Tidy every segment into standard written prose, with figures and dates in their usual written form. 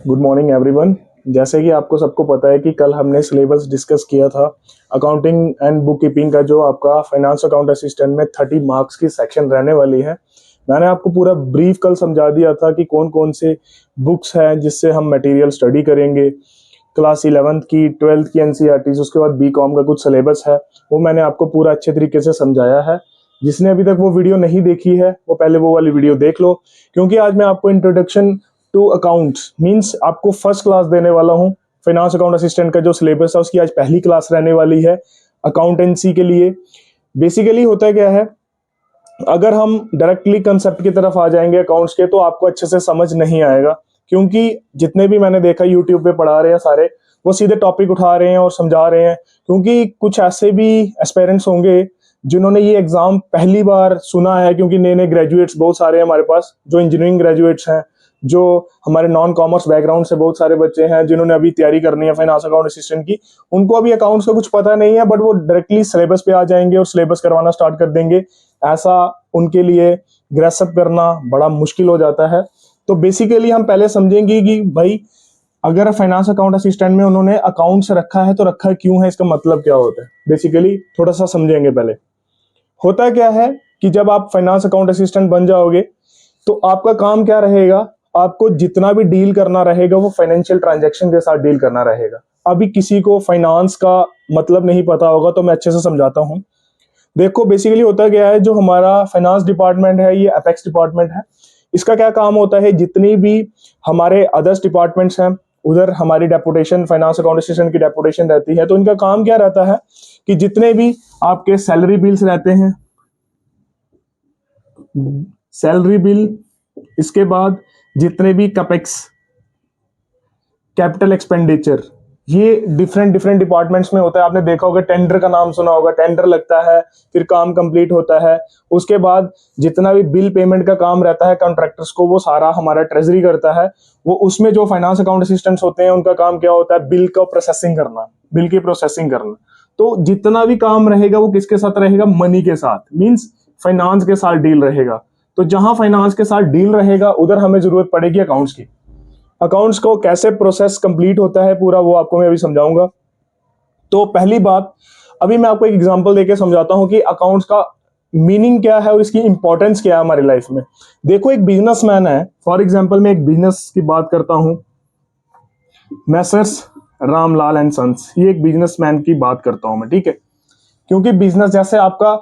Good morning everyone. जैसे कि आपको सबको पता है कि कल हमने सिलेबस डिस्कस किया था अकाउंटिंग एंड बुक कीपिंग का, जो आपका फाइनेंस अकाउंट असिस्टेंट में 30 मार्क्स की सेक्शन रहने वाली है। मैंने आपको पूरा ब्रीफ कल समझा दिया था कि कौन कौन से बुक्स हैं जिससे हम मटेरियल स्टडी करेंगे। क्लास 11th की 12th की एनसीईआरटी, उसके बाद बीकॉम का कुछ सिलेबस है, वो मैंने आपको पूरा अच्छे तरीके से समझाया है। जिसने अभी तक वो वीडियो नहीं देखी है वो पहले वो वाली वीडियो देख लो, क्योंकि आज मैं आपको इंट्रोडक्शन टू अकाउंट्स मींस आपको फर्स्ट क्लास देने वाला हूं। फाइनेंस अकाउंट असिस्टेंट का जो सिलेबस है उसकी आज पहली क्लास रहने वाली है अकाउंटेंसी के लिए। बेसिकली होता क्या है, अगर हम डायरेक्टली कंसेप्ट की तरफ आ जाएंगे अकाउंट्स के तो आपको अच्छे से समझ नहीं आएगा, क्योंकि जितने भी मैंने देखा यूट्यूब पे पढ़ा रहे हैं सारे वो सीधे टॉपिक उठा रहे हैं और समझा रहे हैं। क्योंकि कुछ ऐसे भी एस्पेरेंट्स होंगे जिन्होंने ये एग्जाम पहली बार सुना है, क्योंकि नए नए ग्रेजुएट्स बहुत सारे हैं हमारे पास, जो इंजीनियरिंग ग्रेजुएट्स हैं, जो हमारे नॉन कॉमर्स बैकग्राउंड से बहुत सारे बच्चे हैं जिन्होंने अभी तैयारी करनी है फाइनेंस अकाउंट असिस्टेंट की। उनको अभी अकाउंट्स का कुछ पता नहीं है, बट वो डायरेक्टली सिलेबस पे आ जाएंगे और सिलेबस करवाना स्टार्ट कर देंगे। ऐसा उनके लिए ग्रेसअप करना बड़ा मुश्किल हो जाता है। तो बेसिकली हम पहले समझेंगे कि भाई अगर फाइनेंस अकाउंट असिस्टेंट में उन्होंने अकाउंट्स रखा है तो रखा क्यों है, इसका मतलब क्या होता है, बेसिकली थोड़ा सा समझेंगे। पहले होता क्या है कि जब आप फाइनेंस अकाउंट असिस्टेंट बन जाओगे तो आपका काम क्या रहेगा, आपको जितना भी डील करना रहेगा वो फाइनेंशियल ट्रांजैक्शन के साथ डील करना रहेगा। अभी किसी को फाइनेंस का मतलब नहीं पता होगा तो मैं अच्छे से समझाता हूं। देखो बेसिकली होता क्या है, जो हमारा फाइनेंस डिपार्टमेंट है ये अपेक्स डिपार्टमेंट है। इसका क्या काम होता है, जितनी भी हमारे अदर्स डिपार्टमेंट्स हैं उधर हमारी डेपुटेशन फाइनेंस अकाउंट असिस्टेंट की डेपुटेशन रहती है। तो इनका काम क्या रहता है कि जितने भी आपके सैलरी बिल्स रहते हैं, सैलरी बिल, इसके बाद जितने भी कैपेक्स कैपिटल एक्सपेंडिचर, ये डिफरेंट डिफरेंट डिपार्टमेंट्स में होता है। आपने देखा होगा, टेंडर का नाम सुना होगा, टेंडर लगता है फिर काम कंप्लीट होता है। उसके बाद जितना भी बिल पेमेंट का काम रहता है कॉन्ट्रैक्टर्स को, वो सारा हमारा ट्रेजरी करता है। वो उसमें जो फाइनेंस अकाउंट असिस्टेंट्स होते हैं उनका काम क्या होता है, बिल का प्रोसेसिंग करना, बिल की प्रोसेसिंग करना। तो जितना भी काम रहेगा वो किसके साथ रहेगा, मनी के साथ, मींस फाइनेंस के साथ डील रहेगा। तो जहां फाइनेंस के साथ डील रहेगा उधर हमें जरूरत पड़ेगी अकाउंट्स की। अकाउंट्स को कैसे प्रोसेस कंप्लीट होता है पूरा वो आपको मैं अभी समझाऊंगा। तो पहली बात, अभी मैं आपको एक एग्जांपल देके समझाता हूं कि अकाउंट्स का मीनिंग क्या है और इसकी इंपॉर्टेंस क्या है हमारी लाइफ में। देखो एक बिजनेसमैन है, फॉर एग्जांपल मैं एक बिजनेस की बात करता हूं, मैसर्स रामलाल एंड सन्स, ये एक बिजनेसमैन की बात करता हूं मैं, ठीक है। क्योंकि बिजनेस जैसे आपका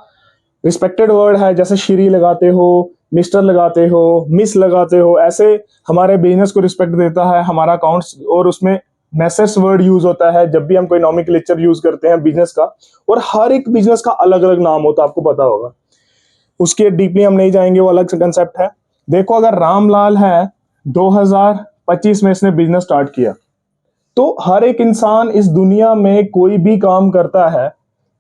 रिस्पेक्टेड वर्ड है, जैसे श्री लगाते हो, मिस्टर लगाते हो, मिस लगाते हो, ऐसे हमारे बिजनेस को रिस्पेक्ट देता है हमारा अकाउंट्स। और उसमें मैसेज वर्ड यूज होता है जब भी हम कोई नॉमेनक्लेचर यूज करते हैं बिजनेस का। और हर एक बिजनेस का अलग अलग नाम होता है, आपको पता होगा। उसके डीपली हम नहीं जाएंगे, वो अलग कंसेप्ट है। देखो अगर रामलाल है, 2025 में इसने बिजनेस स्टार्ट किया, तो हर एक इंसान इस दुनिया में कोई भी काम करता है,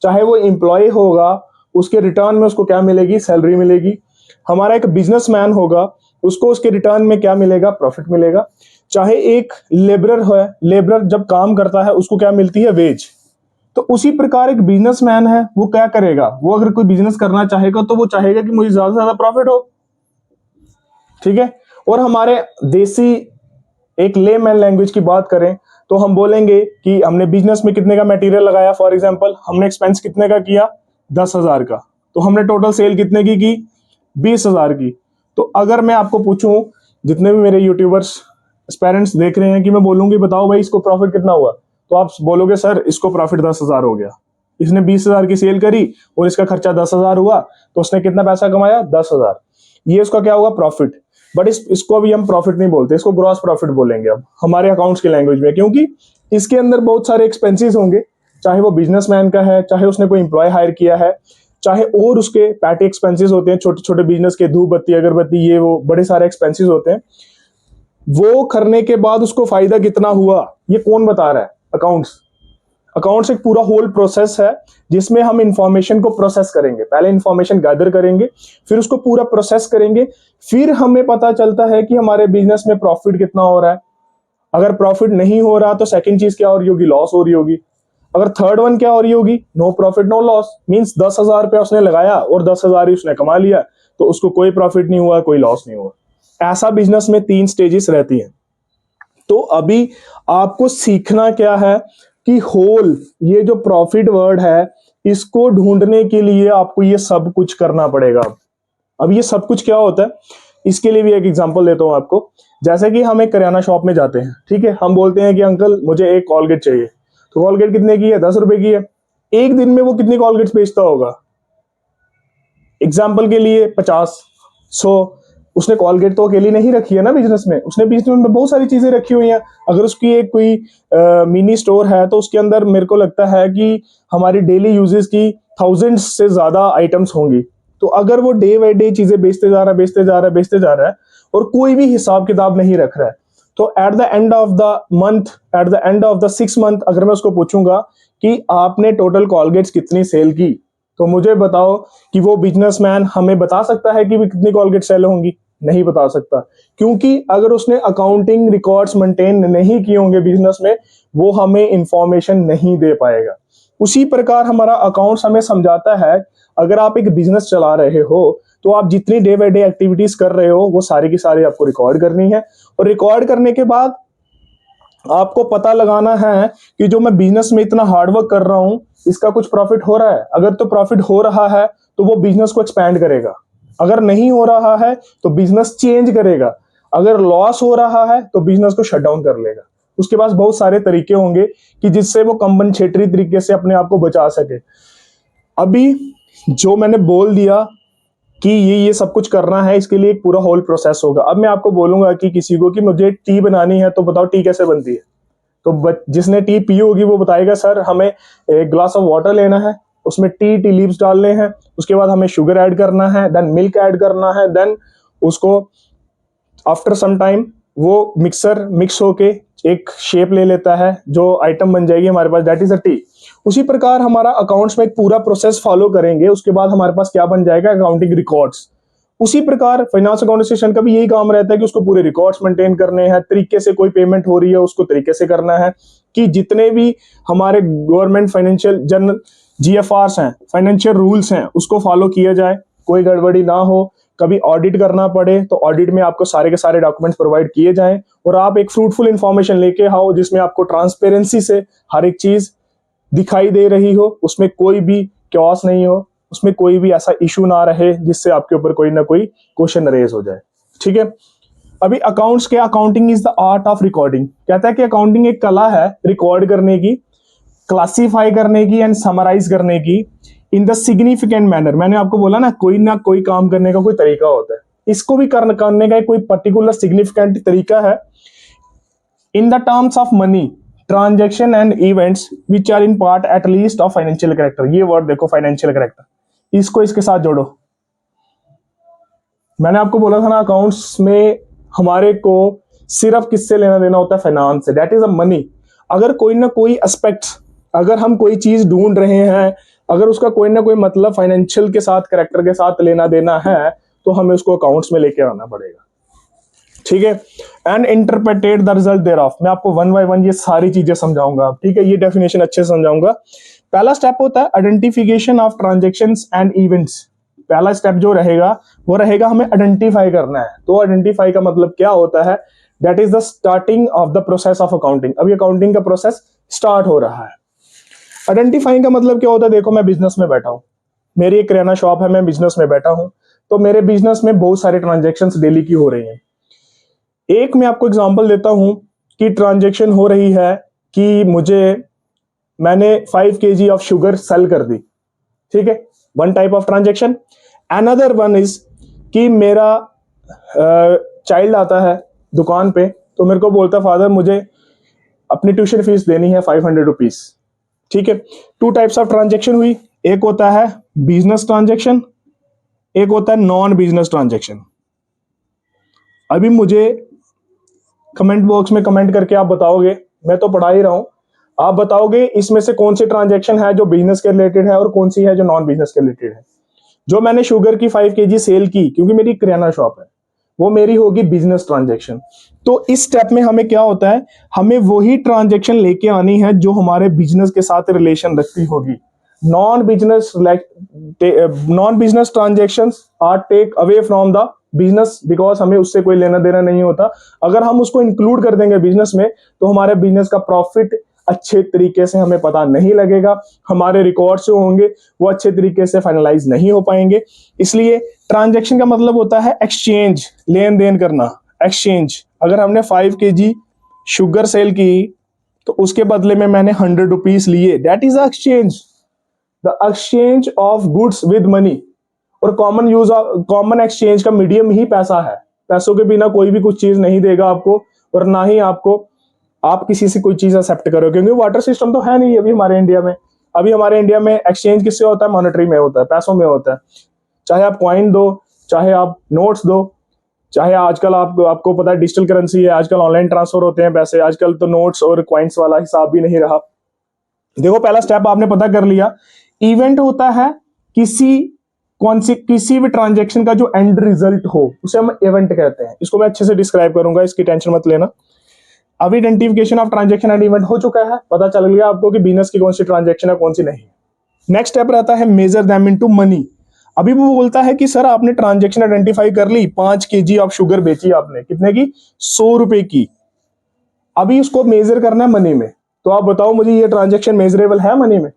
चाहे वो एम्प्लॉय होगा, उसके रिटर्न में उसको क्या मिलेगी, सैलरी मिलेगी। हमारा एक बिजनेसमैन होगा, उसको उसके रिटर्न में क्या मिलेगा, प्रॉफिट मिलेगा। चाहे एक लेबरर है, लेबरर जब काम करता है उसको क्या मिलती है, वेज। तो उसी प्रकार एक बिजनेसमैन है, वो क्या करेगा, वो अगर कोई बिजनेस करना चाहेगा तो वो चाहेगा कि मुझे ज्यादा से ज्यादा प्रॉफिट हो, ठीक है। और हमारे देसी एक लेमैन लैंग्वेज की बात करें तो हम बोलेंगे कि हमने बिजनेस में कितने का मटेरियल लगाया, फॉर एग्जांपल हमने एक्सपेंस कितने का किया, 10,000 का, तो हमने टोटल सेल कितने की 20,000 की। तो अगर मैं आपको पूछूं, जितने भी मेरे यूट्यूबर्स पेरेंट्स देख रहे हैं, कि मैं बोलूंगी बताओ भाई इसको प्रॉफिट कितना हुआ, तो आप बोलोगे सर इसको प्रॉफिट 10,000 हो गया। इसने 20,000 की सेल करी और इसका खर्चा 10,000 हुआ, तो उसने कितना पैसा कमाया, 10,000। ये उसका क्या होगा, प्रॉफिट। बट इसको अभी हम प्रॉफिट नहीं बोलते, इसको ग्रॉस प्रॉफिट बोलेंगे अब हमारे अकाउंट्स की लैंग्वेज में, क्योंकि इसके अंदर बहुत सारे एक्सपेंसेस होंगे, चाहे वो बिजनेसमैन का है, चाहे उसने कोई एम्प्लॉय हायर किया है, चाहे और उसके पैटी एक्सपेंसेस होते हैं, छोटे छोटे बिजनेस के, धूप बत्ती अगरबत्ती, ये वो बड़े सारे एक्सपेंसेस होते हैं। वो करने के बाद उसको फायदा कितना हुआ, ये कौन बता रहा है, अकाउंट्स। अकाउंट्स एक पूरा होल प्रोसेस है जिसमें हम इंफॉर्मेशन को प्रोसेस करेंगे। पहले इंफॉर्मेशन गैदर करेंगे, फिर उसको पूरा प्रोसेस करेंगे, फिर हमें पता चलता है कि हमारे बिजनेस में प्रॉफिट कितना हो रहा है। अगर प्रॉफिट नहीं हो रहा तो सेकंड चीज क्या हो रही होगी, लॉस हो रही होगी। अगर थर्ड वन क्या हो रही होगी, no profit no loss, means 10,000 रुपया उसने लगाया और 10,000 ही उसने कमा लिया, तो उसको कोई प्रॉफिट नहीं हुआ, कोई लॉस नहीं हुआ। ऐसा बिजनेस में 3 स्टेजेस रहती हैं। तो अभी आपको सीखना क्या है कि होल, ये जो प्रॉफिट वर्ड है, इसको ढूंढने के लिए आपको ये सब कुछ करना पड़ेगा। अब ये सब कुछ क्या होता है, इसके लिए भी एक एग्जांपल देता हूं आपको। जैसे कि हम एक किराना शॉप में जाते हैं, ठीक है, हम बोलते हैं कि अंकल मुझे एक कॉलगेट चाहिए, तो कॉलगेट कितने की है, 10 रुपए की है। एक दिन में वो कितनी कॉलगेट्स बेचता होगा, एग्जाम्पल के लिए 50, 100। उसने कॉलगेट तो अकेली नहीं रखी है ना बिजनेस में, उसने बिजनेस में बहुत सारी चीजें रखी हुई हैं। अगर उसकी एक कोई मिनी स्टोर है तो उसके अंदर मेरे को लगता है कि हमारी डेली यूजेस की थाउजेंड्स से ज्यादा आइटम्स होंगी। तो अगर वो डे बाई डे चीजें बेचते जा रहा है, बेचते जा रहा है, बेचते जा रहा है, और कोई भी हिसाब किताब नहीं रख रहा है, तो at the end of the month, at the end of the 6 month, अगर मैं उसको पूछूंगा कि आपने टोटल कॉलगेट्स कितनी सेल की, तो मुझे बताओ कि वो बिजनेसमैन हमें बता सकता है कि भी कितनी कॉलगेट सेल होंगी? नहीं बता सकता, क्योंकि अगर उसने अकाउंटिंग रिकॉर्ड्स मेंटेन नहीं किए होंगे बिजनेस में, वो हमें इंफॉर्मेशन नहीं दे पाएगा। उसी प्रकार हमारा अकाउंट्स हमें समझाता है, अगर आप एक बिजनेस चला रहे हो तो आप जितनी डे बाय डे एक्टिविटीज कर रहे हो वो सारी की सारी आपको रिकॉर्ड करनी है, और रिकॉर्ड करने के बाद आपको पता लगाना है कि जो मैं बिजनेस में इतना हार्डवर्क कर रहा हूं, इसका कुछ प्रॉफिट हो रहा है। अगर तो प्रॉफिट हो रहा है तो वो बिजनेस को एक्सपैंड करेगा, अगर नहीं हो रहा है तो बिजनेस चेंज करेगा, अगर लॉस हो रहा है तो बिजनेस को शट डाउन कर लेगा। उसके पास बहुत सारे तरीके होंगे कि जिससे वो कंपनसेटरी तरीके से अपने आप को बचा सके। अभी जो मैंने बोल दिया कि ये सब कुछ करना है, इसके लिए एक पूरा होल प्रोसेस होगा। अब मैं आपको बोलूंगा कि किसी को कि मुझे टी बनानी है, तो बताओ टी कैसे बनती है? तो जिसने टी पी होगी वो बताएगा सर हमें एक ग्लास ऑफ वाटर लेना है, उसमें टी लीव्स डालने हैं, उसके बाद हमें शुगर ऐड करना है, देन मिल्क ऐड करना है, देन उसको आफ्टर सम टाइम वो मिक्सर मिक्स होके एक शेप ले लेता है, जो आइटम बन जाएगी हमारे पास, दैट इज अ टी। उसी प्रकार हमारा अकाउंट्स में एक पूरा प्रोसेस फॉलो करेंगे, उसके बाद हमारे पास क्या बन जाएगा, अकाउंटिंग रिकॉर्ड्स। उसी प्रकार फाइनेंस अकाउंटेशन का भी यही काम रहता है कि उसको पूरे रिकॉर्ड्स मेंटेन करने हैं, तरीके से कोई पेमेंट हो रही है उसको तरीके से करना है, कि जितने भी हमारे गवर्नमेंट फाइनेंशियल जनरल जीएफआरस हैं, फाइनेंशियल रूल्स हैं, उसको फॉलो किया जाए, कोई गड़बड़ी ना हो। कभी ऑडिट करना पड़े तो ऑडिट में आपको सारे के सारे डॉक्यूमेंट्स प्रोवाइड किए जाएं, और आप एक फ्रूटफुल इंफॉर्मेशन लेके आओ जिसमें आपको ट्रांसपेरेंसी से हर एक चीज दिखाई दे रही हो, उसमें कोई भी क्योस नहीं हो, उसमें कोई भी ऐसा इशू ना रहे जिससे आपके ऊपर कोई ना कोई क्वेश्चन रेज हो जाए। ठीक है, अभी अकाउंट्स के, accounting is the art of recording, कहता है कि अकाउंटिंग एक कला है रिकॉर्ड करने की, क्लासिफाई करने की एंड समराइज करने की इन द सिग्निफिकेंट मैनर। मैंने आपको बोला ना कोई काम करने का कोई तरीका होता है, इसको भी करने का कोई पर्टिकुलर सिग्निफिकेंट तरीका है। In the terms of money, transaction and events which are in part at least of financial character. ये वर्ड देखो, फाइनेंशियल कैरेक्टर, इसको इसके साथ जोड़ो। मैंने आपको बोला था ना अकाउंट्स में हमारे को सिर्फ किससे लेना देना होता है, फाइनेंस से, दैट इज अ मनी। अगर कोई ना कोई एस्पेक्ट, अगर हम कोई चीज ढूंढ रहे हैं, अगर उसका कोई ना कोई मतलब फाइनेंशियल के साथ, कैरेक्टर के साथ लेना देना है, तो हमें उसको अकाउंट्स में लेके आना पड़ेगा। ठीक है, and interpreted the result thereof. मैं आपको वन बाय वन ये सारी चीजें समझाऊंगा, ठीक है, ये डेफिनेशन अच्छे से समझाऊंगा। पहला स्टेप होता है identification of transactions and events. पहला स्टेप जो रहेगा वो रहेगा हमें आइडेंटिफाई करना है। तो आइडेंटिफाई का मतलब क्या होता है, that is the starting of the process of accounting. अभी अकाउंटिंग का प्रोसेस स्टार्ट हो रहा है। आइडेंटिफाइंग का मतलब क्या होता है, देखो मैं बिजनेस में बैठा हूं, मेरी एक किराना शॉप है, मैं बिजनेस में बैठा हूं, तो मेरे बिजनेस में बहुत सारे ट्रांजेक्शन्स डेली की हो रही हैं। एक मैं आपको एग्जांपल देता हूं कि ट्रांजेक्शन हो रही है कि मैंने 5 kg ऑफ शुगर सेल कर दी, ठीक है, one type of transaction. Another one is कि मेरा चाइल्ड आता है दुकान पे, तो मेरे को बोलता फादर मुझे अपनी ट्यूशन फीस देनी है 500 रुपीज, ठीक है। 2 टाइप्स ऑफ ट्रांजेक्शन हुई, एक होता है बिजनेस ट्रांजेक्शन, एक होता है नॉन बिजनेस ट्रांजेक्शन। अभी मुझे कमेंट बॉक्स में कमेंट करके आप बताओगे, मैं तो पढ़ा ही रहा हूं, आप बताओगे इसमें से कौन सी ट्रांजेक्शन है जो बिजनेस के रिलेटेड है और कौन सी है जो नॉन बिजनेस के रिलेटेड है। जो मैंने शुगर की 5 kg सेल की, क्योंकि मेरी किराना शॉप है, वो मेरी होगी बिजनेस ट्रांजेक्शन। तो इस स्टेप में हमें क्या होता है, हमें वही ट्रांजेक्शन लेके आनी है जो हमारे बिजनेस के साथ रिलेशन रखती होगी। Non business transactions are take away from the business, because हमें उससे कोई लेना देना नहीं होता। अगर हम उसको इंक्लूड कर देंगे बिजनेस में तो हमारे बिजनेस का प्रॉफिट अच्छे तरीके से हमें पता नहीं लगेगा, हमारे रिकॉर्ड्स जो होंगे वो अच्छे तरीके से फाइनलाइज नहीं हो पाएंगे। इसलिए ट्रांजैक्शन का मतलब होता है एक्सचेंज, लेन देन करना, एक्सचेंज। अगर हमने 5 kg शुगर सेल की तो उसके बदले में मैंने 100 रुपीज लिए, that is exchange, the exchange of goods with money. और कॉमन एक्सचेंज का मीडियम ही पैसा है। पैसों के बिना कोई भी कुछ चीज नहीं देगा आपको, और ना ही आप किसी से कोई चीज एक्सेप्ट करो, क्योंकि वाटर सिस्टम तो है नहीं अभी हमारे इंडिया में। अभी हमारे इंडिया में एक्सचेंज किससे होता है? मॉनेटरी में होता है, पैसों में होता है। चाहे आप कॉइन दो, चाहे आप नोट्स दो, चाहे आजकल आपको पता है डिजिटल करेंसी है, आजकल ऑनलाइन ट्रांसफर होते हैं पैसे, आजकल तो नोट्स और कॉइन्स वाला हिसाब भी नहीं रहा। देखो, पहला स्टेप आपने पता कर लिया। इवेंट होता है किसी भी ट्रांजैक्शन का जो एंड रिजल्ट हो, उसे हम इवेंट कहते हैं। इसको मैं अच्छे से डिस्क्राइब करूंगा, इसकी टेंशन मत लेना। अब identification of transaction and event हो चुका है, पता चल गया आपको कि बिजनेस की कौन सी ट्रांजैक्शन है, कौन सी नहीं। नेक्स्ट स्टेप रहता है मेजर देम इनटू मनी। अभी वो बोलता है कि सर आपने ट्रांजैक्शन आइडेंटिफाई कर ली, 5 kg ऑफ शुगर बेची आपने, कितने की? 100 रुपए की। अभी उसको मेजर करना है मनी में। तो आप बताओ मुझे, ये ट्रांजैक्शन मेजरेबल है मनी में?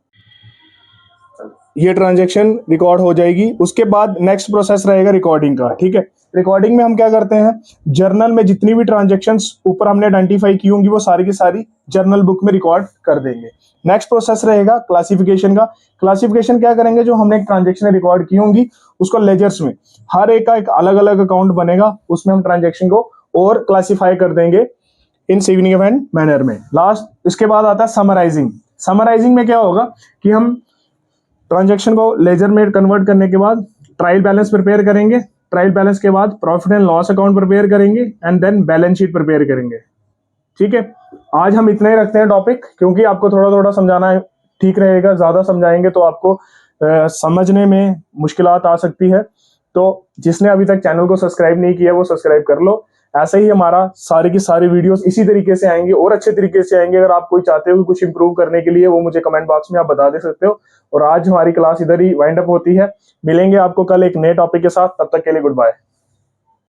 ये ट्रांजैक्शन रिकॉर्ड हो जाएगी। उसके बाद नेक्स्ट प्रोसेस रहेगा रिकॉर्डिंग का, ठीक है। रिकॉर्डिंग में हम क्या करते हैं, जर्नल में जितनी भी ट्रांजैक्शंस ऊपर हमने आइडेंटिफाई की होंगी वो सारी की सारी जर्नल बुक में रिकॉर्ड कर देंगे। नेक्स्ट प्रोसेस रहेगा क्लासिफिकेशन का। क्लासिफिकेशन क्या करेंगे, जो हमने एक ट्रांजैक्शन रिकॉर्ड की होंगी उसको लेजर्स में, हर एक का एक अलग अलग अकाउंट बनेगा, उसमें हम ट्रांजैक्शन को और क्लासिफाई कर देंगे इन सिग्निफिकेंट मैनर में। लास्ट इसके बाद आता है समराइजिंग। समराइजिंग में क्या होगा कि हम ट्रांजैक्शन को लेजर में कन्वर्ट करने के बाद ट्रायल बैलेंस प्रिपेयर करेंगे, ट्रायल बैलेंस के बाद profit and loss account prepare करेंगे, and then balance sheet prepare करेंगे। ठीक है, आज हम इतना ही रखते हैं टॉपिक, क्योंकि आपको थोड़ा थोड़ा समझाना ठीक रहेगा। ज्यादा समझाएंगे तो आपको समझने में मुश्किलात आ सकती है। तो जिसने अभी तक चैनल को सब्सक्राइब नहीं किया वो सब्सक्राइब कर लो। ऐसे ही हमारा सारी की सारी वीडियोस इसी तरीके से आएंगे और अच्छे तरीके से आएंगे। अगर आप कोई चाहते हो कि कुछ इंप्रूव करने के लिए, वो मुझे कमेंट बॉक्स में आप बता दे सकते हो। और आज हमारी क्लास इधर ही वाइंड अप होती है। मिलेंगे आपको कल एक नए टॉपिक के साथ, तब तक के लिए गुड बाय।